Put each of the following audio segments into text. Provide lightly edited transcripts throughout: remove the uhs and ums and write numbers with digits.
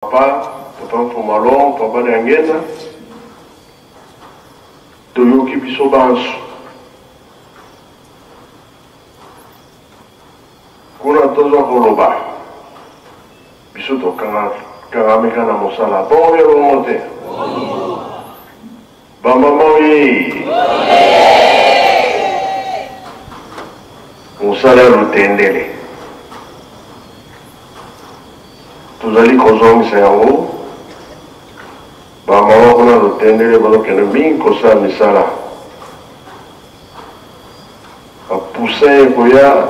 Papa Fumalon, Papa Nyangena, Toyoki Bisobansu. Kuna tozo koloba. Bisoto kangameka na mosala. Bon ya remonte. Bamama oye. Mosala lutendele. Tuzali kozongisa yango bamama kuna lutendele balokende mingi kosala misala bapoussin ekoya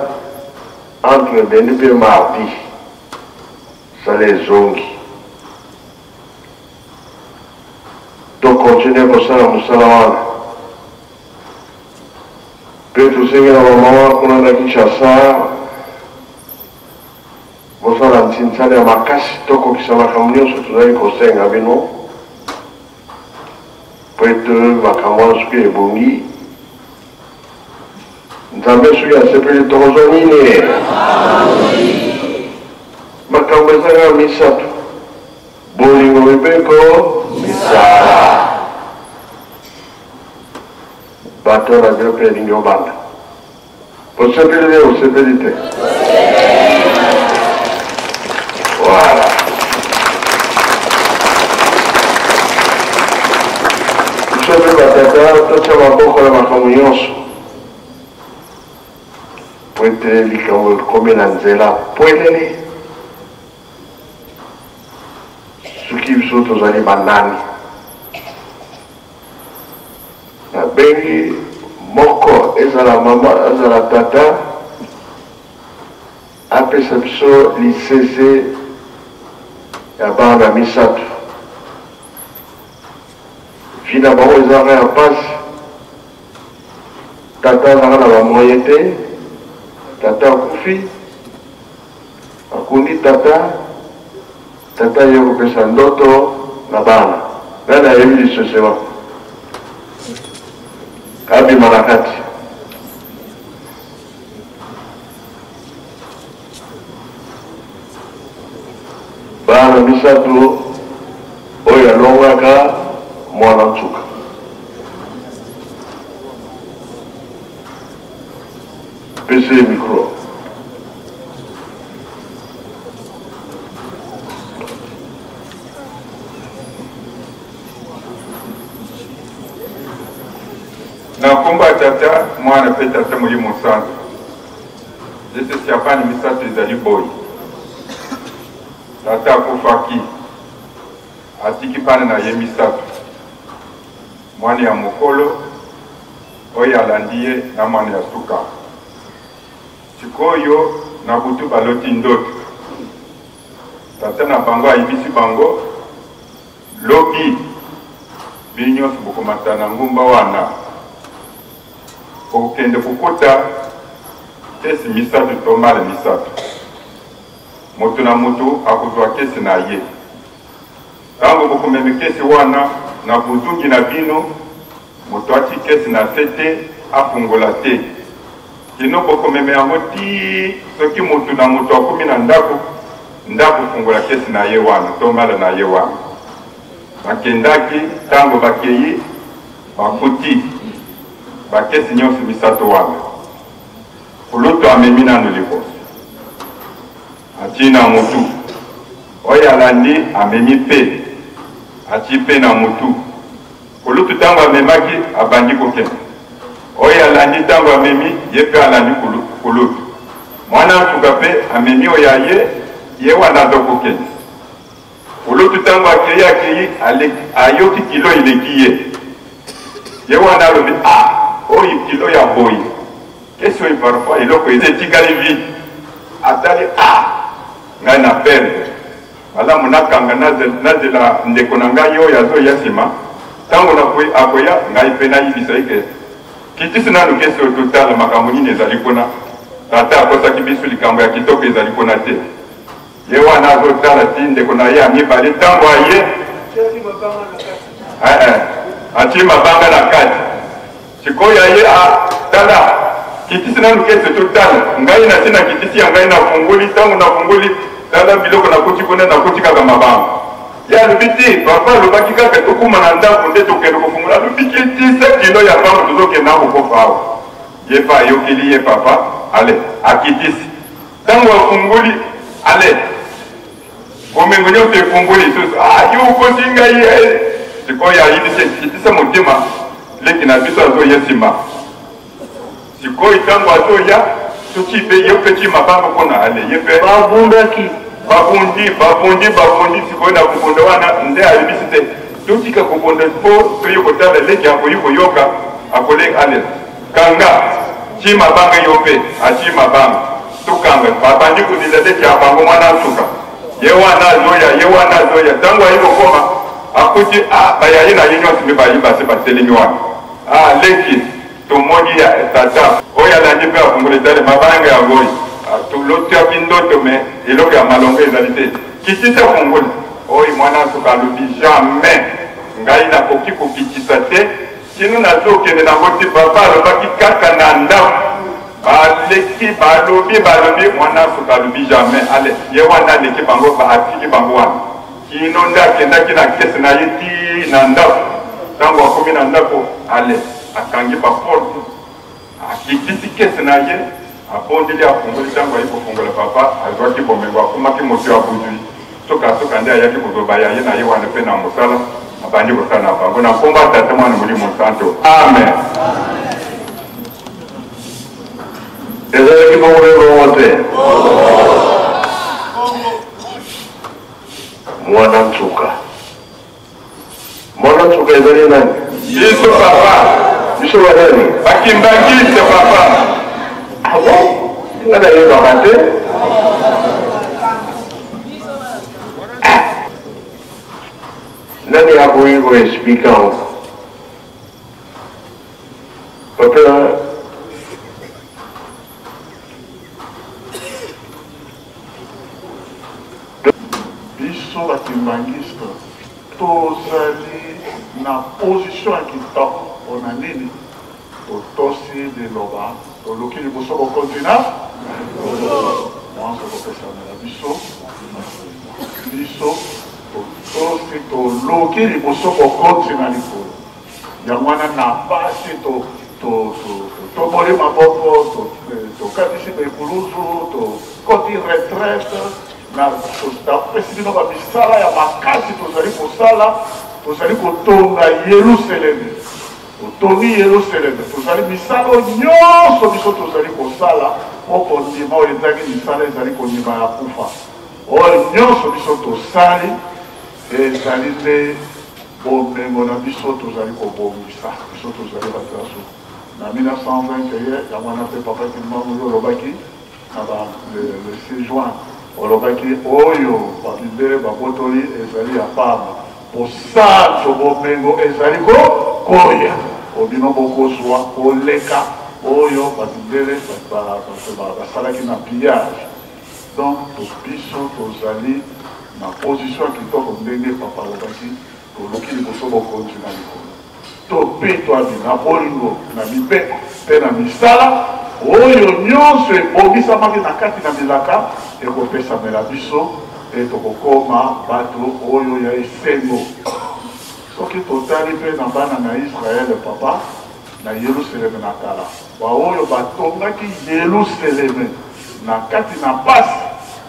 entre lundi mpe mardi sala ezongi tokontinue kosala mosala wana mpe tosengela bamama kuna na Kinshasa bosala ntinsala ya makasi tokokisa makambo nyonso tozali kosenga bino po ete makambo wana soki ebongi nzambe soki asepeli tokozwa nini makambo ezanga misato bolingo mibeko misala bato na bino mpe elingi obanda osepeli te osepeli te. Voilà. Sobe batata tocha maboko na makambo nyonso po ete likambo ekomi na nzela pwelele soki biso tozali banani nabengi moko ezala mama ezala tata apesa biso lisese ya bana misato vina bango ezaka ya pasi tata azaka na bamoye te tata akufi akundi tata ye kopesa ndoto na bana nani ayebi lisosema abima na kati bana misato oyo alongaka mwana nsuka pese micro nakomba tata mwana pe tata muli musanzu ese siapani misato ezali boyi tata akufaki atiki pane na ye misato mwana ya mokolo oyo alandi ye na mwana ya suka sikoyo na butu baloti ndoto tata na bango ayibisi bango lobi binyonso bokomata na ngumba wana okende kukuta kesi misato to mala misato moto na moto akozwa kesi na ye tango bokomeme kesi wana na buzungi na bino moto ati kesi na sete afungola te kino bokomeme yango ti soki moto na moto akomi na ndako fungola kesi na ye wana to mala na ye wana bakendaki tango bakeyi bafuti bakesi nyonso misato wana kulutu amemi nano liboso ati na mutu oyo alandi amemi pe ati pe na mutu kulutu tango amemaki abandi kokende oyo alandi tango amemi ye pe alandi kulutu mwana nsuka pe amemi oyo ye wana azokokende kulutu tango akeyi ayoki kilo ileki ye wana alobi oyo kilo ya boyi kesi oyo parfois eloko eza etikali vide atali ngai na perdre malamu nakanga nazela ndeko na ngai oyo azoya nsima ntango akoya ngai mpe nayibisa eke kitisi nanu kesi oyo totala makambo nini ezali kuna tata akosaki biso likambo ya kitoko ezali kuna te ye wana azotala ti ndeko na ye amibale ntango aye atie mabanga na kati sikoyo aye tala kitisi nanu kesi totala ngai natina kitisi ya ngai nafunguli ntango nafunguli tala biloko nakuti kuna nakuti kaka mabanga ya lobiti papa lobaki kaka tokuma na ndako nde tokende kofungola lobiki 10 kilo ya pamba tozokenda kokofa awa ye pa ayokeli ye papa ale akitisi ntango afungoli ale bomengo nyonso efungoli lisusu yo okoti ngai sikoyo ayitisa motema leki na biso azoya nsima sikoyo ntango azoya soki mpe ye mpe ti mabanga mpona ale ye mpe babundaki babundi sikoyo na kobonda wana nde ayebisi te totika kobonda mpo toyi kotala leki akoyi koyoka akole ale kanga ti mabanga yo mpe ati mabanga tokanga babandi kodila leki ya bango mwana asuka ye wana azoya ntango ayi kokoma akuti bayaye na ye nyonso mpe bayi base batelemi wana leki tomoni ya tata oyo alandi mpe afungula etale mabanga ya goyi lotiaki ndoto me eloko ya malongo ezali te kitisa fungula oyo mwana asuka alobi jamais ngai nakoki kokitisa te kino nazokende nango ti papa alobaki kaka na ndako baleki balobi mwana asuka alobi jamais ale ye wana aleki bango atiki bango wana kino nde akendaki na kese na ye ti na ndako ntango akomi na ndako ale akangi baporte akitisi kese na ye abondeli afungoli ntango ayi kofungola papa azwaki bomengo akumaki moto abuzwi soka nde ayaki kozoba yaye na ye wana mpe na mosala abandi kosala na bango na nkombo atata mwana molimo santo amen. ezalaki bongo te mwana nsuka ezali nani biso papa biso banani bakimbangise papa nga nayebaka te nani akoki koexplika ngo papa biso bakimbangiste tozali na position ya kitoko mpona nini totosi liloba toluki liboso kokontina mwanzo kopesamela biso totosi toluki liboso kokontina likolo yango wana na pasi toboli maboko tokatisi bekuluzu tokoti retraite tapesi bino bamisala ya makasi tozali kosala tozali kotonga Yerusaleme totongi Yerusaleme tozali misala nyonso biso tozali kosala mpo kondima oyo ezalaki misala ezali kondima ya kufa oyo nyonso biso tosali ezali nde bomengo na biso tozali kobongisa biso tozali batraso na 1921 yango wana mpe papa kimbangu olobaki na le 6 juin olobaki oyo babindele babotoli ezali ya pamba posanzo bomengo ezali kokoya obino bokozwa koleka oyo babindele basalaki na pillage donc biso tozali na position ya kitoko ndenge papa alobaki toluki liboso bokonzi na likolo topetwami na bolingo na mibeko mpe na misala oyo nyonso ebongisamaki na kati na bilaka ekopesamela biso e tokokoma bato oyo ya esengo soki totali mpe na bana na Israele papa na Yerusaleme na kala baoyo batongaki Yerusaleme na kati na pasi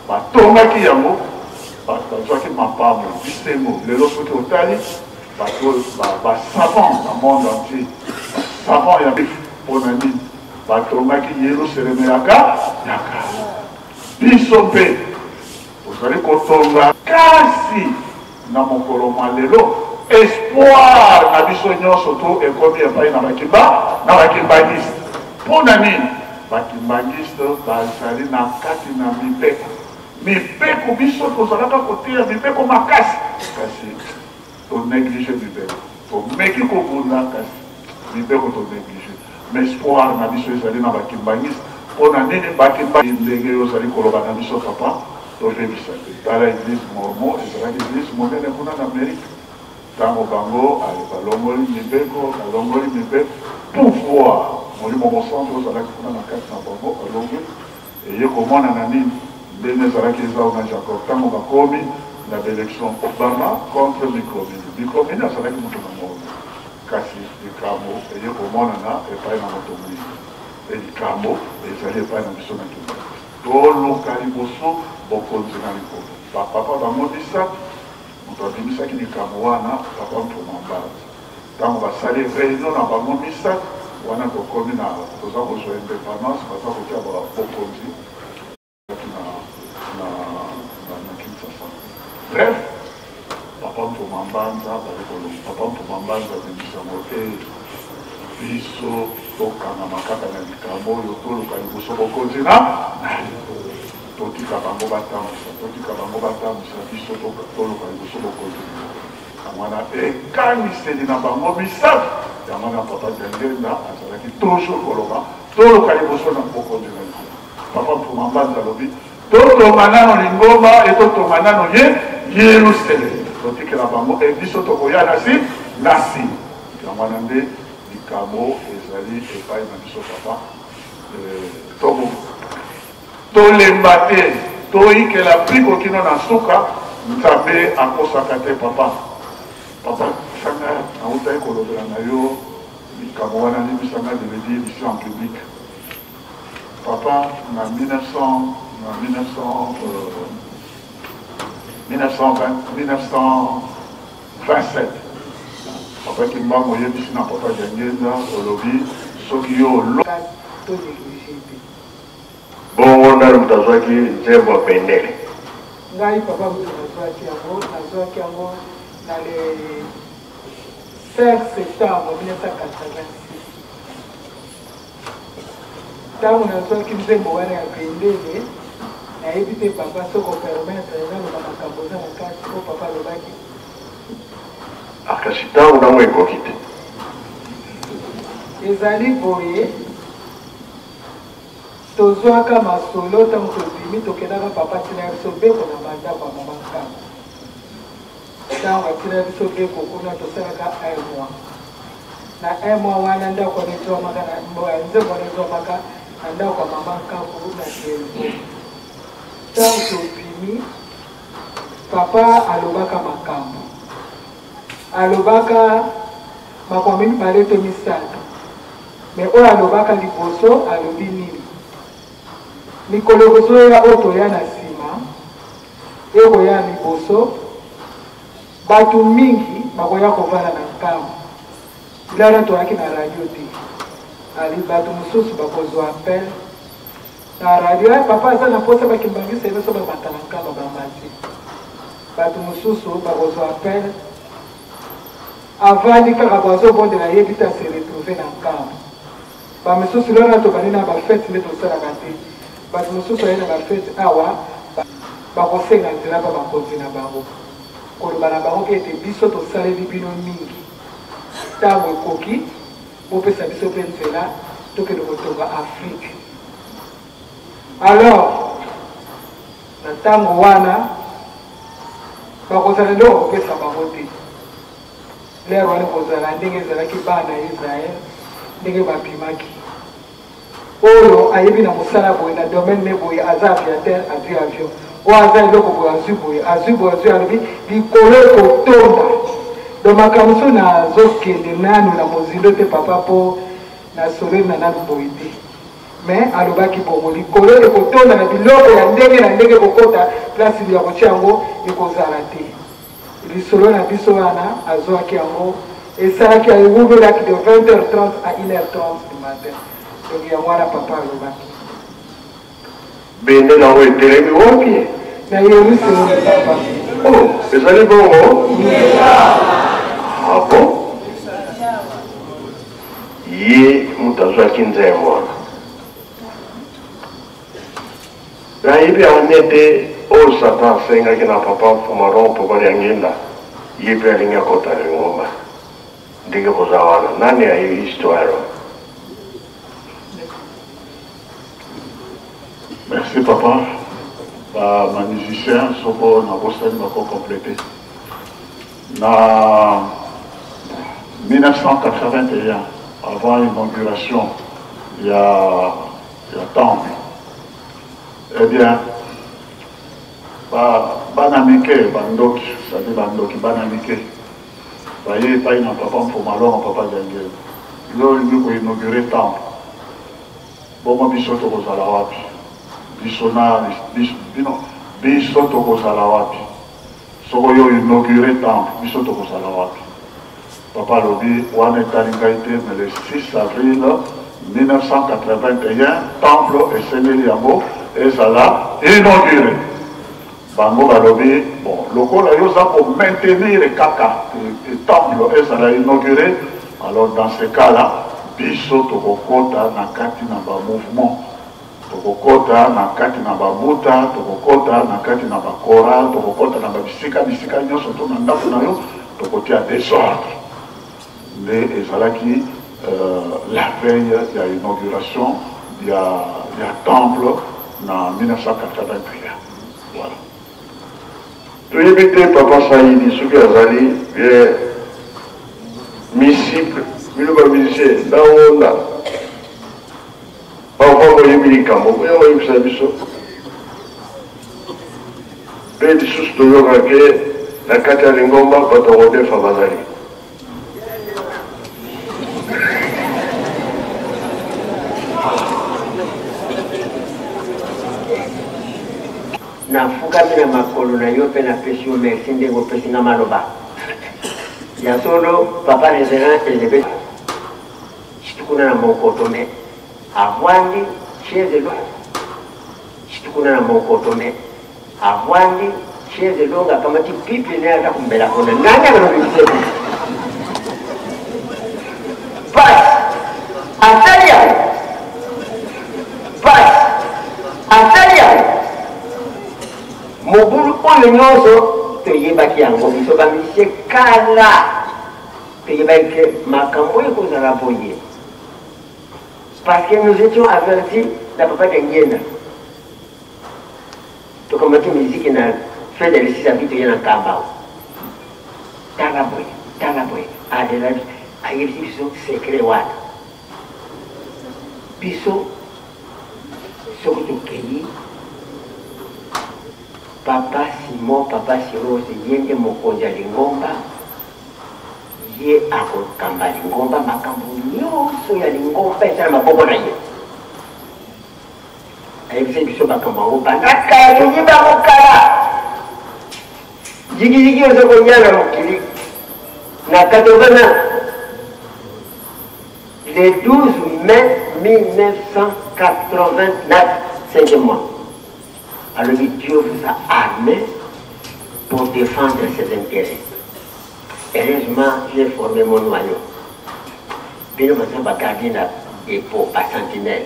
batongaki yango bazwaki mapamo bisengo lelo soki otali bato basavant na monde entier savant ya mpona nini batongaki Yerusaleme ya kala biso mpe tozali kotonga kasi na mokolo mwa lelo espoir na biso nyonso to ekomi epai na bakimbangiste mpona nini bakimbangiste bazali na kati na mibeko biso tozalaka koteya mibeko makasi kasi tonéglige mibeko tomeki kobunda kasi mibeko tonéglige mais espoir na biso ezali na bakimbangiste mpona nini bakimbangiste ndenge oyo ozali koloba na biso papa tozebisa te tala église mormon ezalaki église monene kuna na Amérique ntango bango balongoli mibeko pouvoir molimo mosantu ozalaki kuna na kati na bango balongoli eye komonana nini ndenge ezalaki ezao na Jacob ntango bakomi l'élection Obama contre Micromini. Micromini, ça va être mon kasi likambo eye komonana epai na moto moyindo e likambo ezali epai na biso na kino toluka liboso bokonzi na likolo bapapa bango misato moto abimisaki likambo wana papa mpoma mbanza ntango basali réunion na bango misato wana tokomi na toza kozwa indépendance baza kotia bokonzi na Kinshasa. Bref, papa mpoma mbanza papa mpoma mbanza abimisamo biso tokangama kaka na likambo oyo toluka liboso bokonzi na totika bango batambusa biso toluka liboso bokonzi wana ekaniseli na bango misato yango na papa Diangenda azalaki toujours koloba toluka liboso na bokonzi na likolo papa mpoma mbanza alobi totonga nano lingomba etotonga nano Yerusalem totikela bango biso tokoya nasi yango wana nde likambo ezali epai na biso papa tolemba te toyikela priko kino na suka nzambe akosaka te papa sanga nautaki kolobela na yo likambo wana libisanga devedi ici en public papa na 1927 papa kimbango oyebisi na papa Diangenda olobi soki yo bongo ndali mutazwaki nzembo apendele ngai papa nazwaki yango na le 5 septembre 1986 ntango nazwaki nzembo wana ya pendele nayebi te papa soko permettre naloba makambo eza na kati po papa alobaki akasi ntango nango ekoki te ezali boye tozwaka masolo ntango tobimi tokendaka papa atina biso beko na bandako ya mama nkambo ntango atina biso beko kuna tosalaka un mois na un mois wana ndako wana ezwamaka nzembo wana ezwamaka na ndako ya mama nkambo na telefone ntango tobimi papa alobaka makambo alobaka makambo mibale to misato me oyo alobaka liboso alobi nini mikolo kozoya oyo toya na nsima ekoya liboso bato mingi bakoya kovanda na nkambo bilana toyaki na radio te ali bato mosusu bakozwa appel na radio papa aza na mposa bakimbangisa biso bamata na nkambo bamati bato mosusu bakozwa appel avandi kaka bazobondela yebi te ase retrouve na nkambo bamisusu lona tobandi na bafete nde tosalaka te bato mosusu aye na bafete awa bakosenga nzela mpa bakonzi na bango koloba na bango ke ete biso tosaleli bino mingi ntango ekoki bopesa biso mpe nzela tokende kotonga afrike alors na ntango wana bakozala nde bakopesa bango te lere wana kozala ndenge ezalaki bana ya israele ndenge bapimaki oyo ayebi na mosala boye na domaine ne boye aza aviateur azwi avion oyo aza eloko boye azwi boye alobi likolo ekotonda do makambo so nazokende nanu na mozindo te papa mpo nasoleli na nanu boye te mais alobaki bongo likolo ekotonda na biloko ya ndenge na ndenge kokota place ya kotia yango ekozala te lisolo na biso wana azwaki yango esalaki ayewubelaki de 20h30 à 1h30 du matin donc yango wana papa alobaki bende nango etelemi wapi na Yerusalemi papa ezali bongo bon ye mutu azwaki nzembo wana nayebi yango nete oyo satan asengaki na papa fumaron papa Diangenda ye mpe alingi akota lingomba ndenge koza wana nani ayebi histoire merci papa bamusicien soko nakosali bako complété na 1981 avant l'inauguration il y a temple eh bien banamike bandoki c'est-à-dire bandoki banamike baye epai na papa Mfumalo na papa Jangel yo olingi koinaugure temple bongo biso tokozala wapi biso tokozala wapi soko yo inaugure temple biso tokozala wapi papa alobi wana etali ngai te mais le 6 avril 1981 temple esengeli yango ezala inauguré bango balobi bon lokola yo za ko maintenir kaka temple ezala inauguré alors dans ce cas là biso tokokota na kati na ba mouvement tokokota na kati na ba buta tokokota na kati na ba chorale tokokota na ba bisika nyonso to na ndako na yo tokotia désordre nde ezalaki la veille ya inauguration ya temple en 1981. Voilà. Toyebi te papa Saïdi soki azali miscible bino bamusicien ndawonda bafa boyebi likambo oyo bayebisa biso mpe lisusu toyokake na kati ya lingomba bato kodefa bazali nafukami na makolo na yo mpe napesi yo merci ndenge opesi nga maloba ya solo papa révérend eleve situkuna na mokoto me avwandi chaise lo situkuna na mokoto me avwandi chaise lo nga kamati pipi ne ata kumbela kona nani akanobikiseko pas asalia pas asalia mobulu oyo nyonso toyebaki yango biso bamisie kala toyebaki ke makambo ekozala boye parce que nous étions avertis na papa de Ngenda tokamati miziki na fede lesisa bito ye na kambao tala boye adela ayebisi biso secret wana biso soki tokeyi papa Simon, papa Sirose, yende mokonzi ya lingomba ye akokamba lingomba makambo nyonso ya lingomba esala maboko na ye ayebisa biso makambo yango bandaka toyeba kokala jigijigi oza konyana mokili na 80 le 12 mai 1989 5e mois. Alors Dieu vous a armé pour défendre ses intérêts. Heureusement, j'ai formé mon noyau. Bien maintenant, je garder et pour à sentinelle.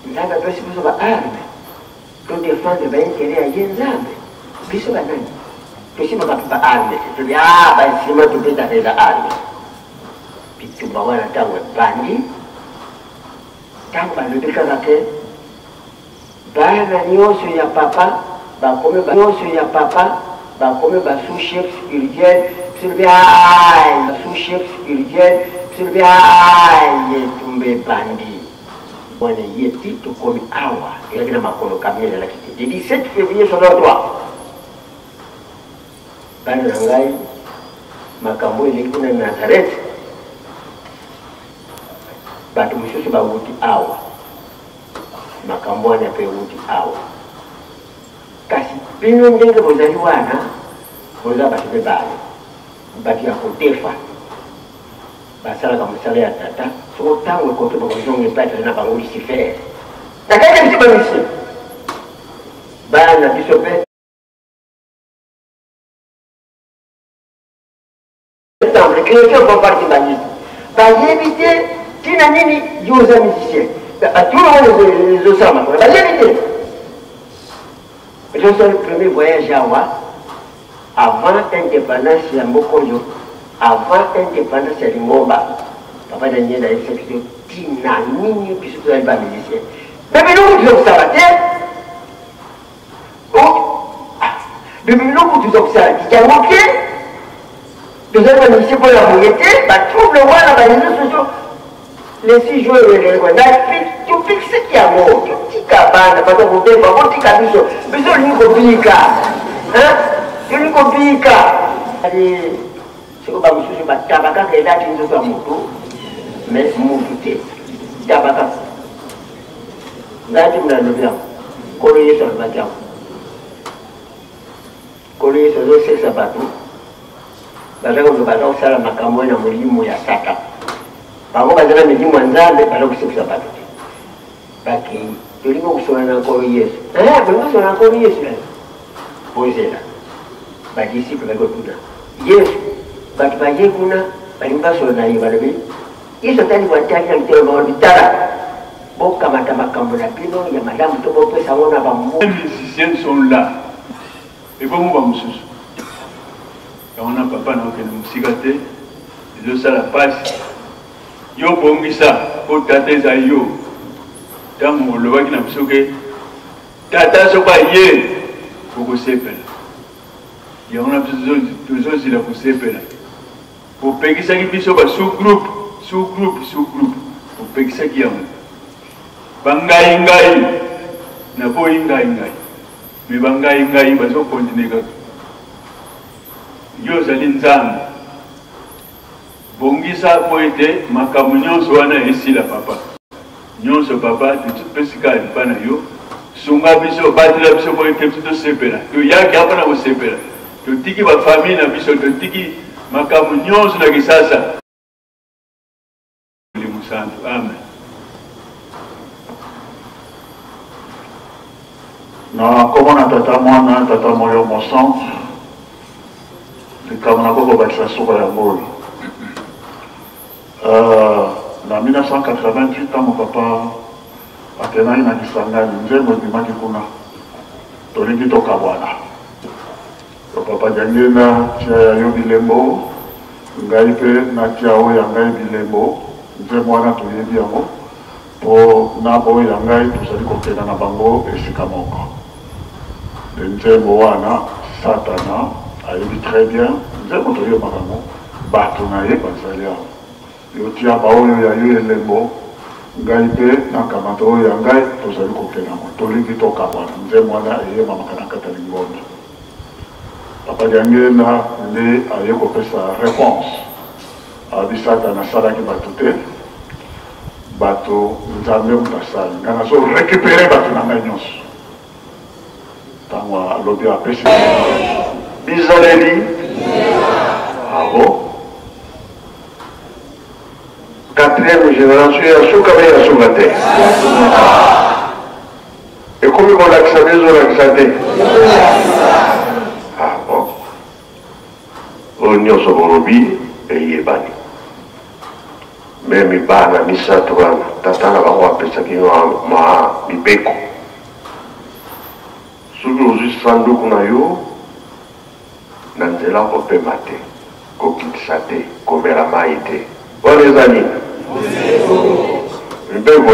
Nous avons besoin de armes pour défendre les intérêts à Yenzam. Puis ce matin, tu sais pas armes. Tu dis c'est moi qui peux t'arrêter l'arme. Puis tu vas voir le temps où bandit. Tant que le décalaque. Bana nyonso ya papa bakome nyonso ya papa bakome ba sous-chef spirituel sous-chef spirituel tumbe bandi wana yeti tokomi awa elakina makolo kamele la kiti le 17 février 63 bana na ngai makambo eleki na Nazareth bato mosusu bawuti awa makambo wana pe wuti awa kasi bino ndenge bozali wana boza bato be bale bato ya kodefa basalaka mosala ya tata soko ntango ekoki bakozonga epaitale na bango Lucifer nakaki biso bamisie bana biso mpe création comparti bangi bayebi te tina nini yo oza musicien tout le monde les osama la vérité. Je suis le premier voyage à Awa avant l'indépendance de Mokonjo, avant l'indépendance de Lingomba. Papa Daniel a exécuté Tina Nini puisque vous n'avez pas musicien. Mais nous vous observez, mais nous vous observez, qui a manqué, vous avez musicien pour la moyété, trouve le roi dans les réseaux sociaux. Les 6 jours, les tu fixes ce qu'il y a mort, tu tika bana bato kubeba botika biso biso likopika likopika ali siko bamususu batabaka kedati nzoto ya mutu mais mutu te tabaka ngati mnalobya kolo yesu alobaki kolo yesu azosekisa bato bazaka baza kosala makambo na molimo ya sata bango baza na milimo ya nzambe baza kosekisa bato te bakei tolingi kosola na nkolo yesu bolingi kosola na nkolo yesu bozela badisiple bali kotuna yesu bato baye kuna balingi basola na ye balobi yesu atali bwatali na litelo bango bitala bokamata makambo na bino ya malamu to bopesa ngo na bambo. Les musiciens sont là et bon mo bamususu kaona papa na okende musika te ezosala pasi yo bongisa po tata eza yo ntango olobaki na biso ke tata soki aye okosepela yango na biso tozozila kosepela opekisaki biso ba sous-groupe opekisaki yango bangai na boyi ngai me bangai bazokontinue kaka yo ozali nzambe bongisa po ete makambo nyonso wana esila papa nyonso papa topesika epa na yo sunga biso batela biso po ete biso tosepela toyaki apa na kosepela totiki bafamille na biso totiki makambo nyonso na kisasa limusantu amen. Na kombo na tata mwana tata moyo mosan likambo na koko bakisa suka ya ngolo na 1988 ntango papa akenaki na Kisangani nzembo ebimaki kuna tolingi tokabwana papa jange na tia ya yo bilembo ngai mpe natia oyo ya ngai bilembo nzembo wana toyebi yango mpo na oyo ya ngai tozali kokenda na bango esika moko nzembo wana satana ayebi très bien nzembo toyebaka ngo bato na ye bazali awo yotia baoyo ya yo elembo ngai mpe nakamata oyo ya ngai tozali kokenda ngo tolingi tokabwana nzembo wana eyebamaka na kati ya lingondo papa Diangena nde aye kopesa réponse abi satana asalaki bato te bato nzambe moto asali ngai nazo récupéré bato na ngai nyonso ntango alobi apesi bizaleli abo 4e génération ya suka be ya suka te ekomi kolakisa bezolakisa te bon oyo nyonso bolobi eyebani me mibana misato wana tata na bango apesaki mibeko soki ozwi sanduku na yo na nzela kopema te kokitisa te komela mai te wana eza nini mibeko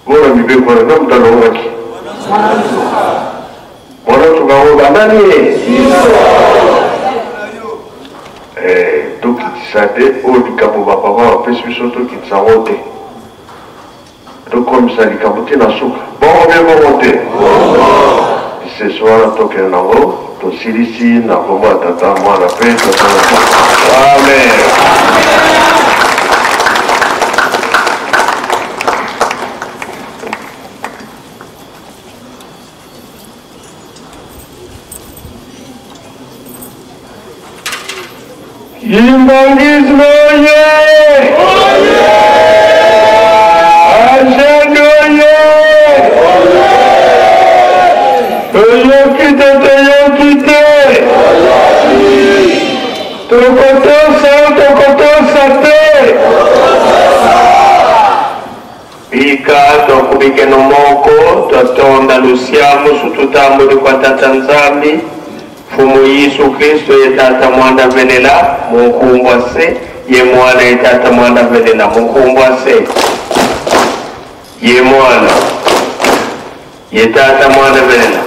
bona mibeko wana na mutu alongaki mwana nsuka ngo banani tokitisa te oyo likambo bapapa bapesi biso tokitisa ngo te tokomisa likambo te na suka bongo bie bongo te liseso wana tokende nango tosilisi na kombo ya tata mwana mpe amen. Imbangizmo ye! Ashendo ye! Toyokite toyokite! Tokotosa te! Bika tokubike no moko totonda lusiamu sututambuli kwa tata nzambi Fumu Yesu Kristo ye tata mwanda velela munkumbwa se ye mwana ye tata mwanda velela munkumbwa se ye mwana ye tata mwanda velela